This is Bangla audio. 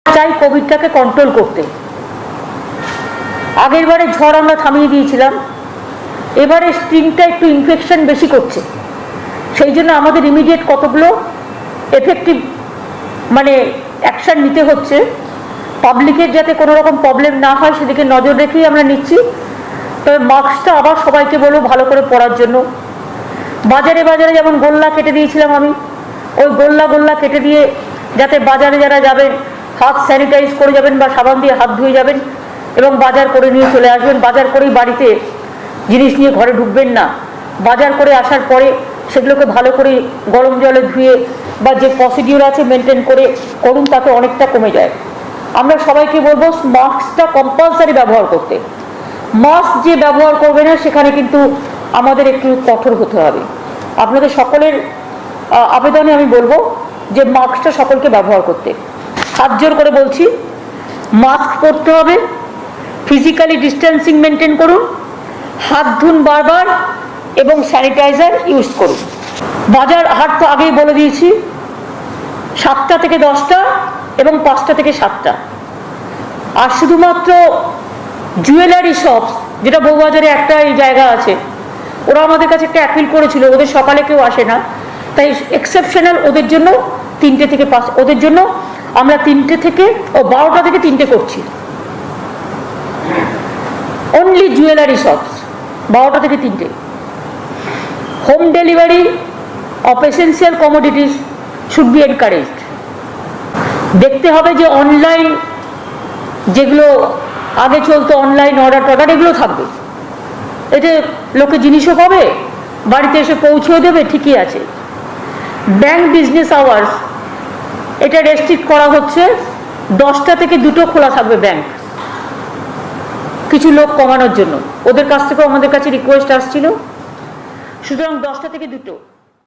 চাই কোভিডটাকে কন্ট্রোল করতে। আগের বারে ঝড় আমরা থামিয়ে দিয়েছিলাম, এবারে স্ট্রিংটা একটু ইনফেকশন বেশি করছে, সেই জন্য আমাদের ইমিডিয়েট কতগুলো এফেক্টিভ অ্যাকশন নিতে হচ্ছে। পাবলিকের যাতে কোনো রকম প্রবলেম না হয় সেদিকে নজর রেখেই আমরা নিচ্ছি। তবে মাস্কটা আবার সবাইকে বলবো ভালো করে পরার জন্য। বাজারে বাজারে যেমন গোল্লা কেটে দিয়েছিলাম আমি, ওই গোল্লা কেটে দিয়ে যাতে বাজারে যারা যাবেন হাত স্যানিটাইজ করে যাবেন বা সাবান দিয়ে হাত ধুয়ে যাবেন এবং বাজার করে নিয়ে চলে আসবেন। বাজার করেই বাড়িতে জিনিস নিয়ে ঘরে ঢুকবেন না। বাজার করে আসার পরে সেগুলোকে ভালো করে গরম জলে ধুয়ে বা যে প্রসিডিওর আছে মেনটেন করে করুন, তাতে অনেকটা কমে যায়। আমরা সবাইকে বলবো মাস্কটা কম্পালসারি ব্যবহার করতে। মাস্ক যে ব্যবহার করবে না সেখানে কিন্তু আমাদের একটু কঠোর হতে হবে। আপনাদের সকলের আবেদনে আমি বলবো যে মাস্কটা সকলকে ব্যবহার করতে। হাত জোর করে বলছি, মাস্ক পরতে হবে, ফিজিক্যালি ডিস্টেন্সিং মেনটেন করুন, হাত ধুন বারবার এবং স্যানিটাইজার ইউজ করুন। বাজার হাট তো আগেই বলে দিয়েছি, 7টা থেকে 10টা এবং 5টা থেকে 7টা। আর শুধুমাত্র জুয়েলারি শপস, যেটা বউবাজারে একটা এই জায়গা আছে, ওরা আমাদের কাছে একটা অ্যাপিল করেছিল, ওদের সকালে কেউ আসে না, তাই এক্সেপশনাল ওদের জন্য 3টে থেকে 5, ওদের জন্য আমরা 3টে থেকে 12টা থেকে 3টে করছি। অনলি জুয়েলারি শপস 12টা থেকে 3টে। Home delivery of essential commodities should be encouraged. দেখতে হবে যে অনলাইন যেগুলো আগে চলতো, অনলাইন অর্ডার এগুলো থাকবে। এতে লোকে জিনিসও পাবে, বাড়িতে এসে পৌঁছেও দেবে, ঠিকই আছে। ব্যাংক বিজনেস আওয়ার্স এটা রেস্ট্রিক্ট করা হচ্ছে, 10টা থেকে 2টো খোলা থাকবে ব্যাংক, কিছু লোক কমানোর জন্য। ওদের কাছ থেকেও আমাদের কাছে রিকোয়েস্ট আসছিল, সুতরাং 10টা থেকে 2টো।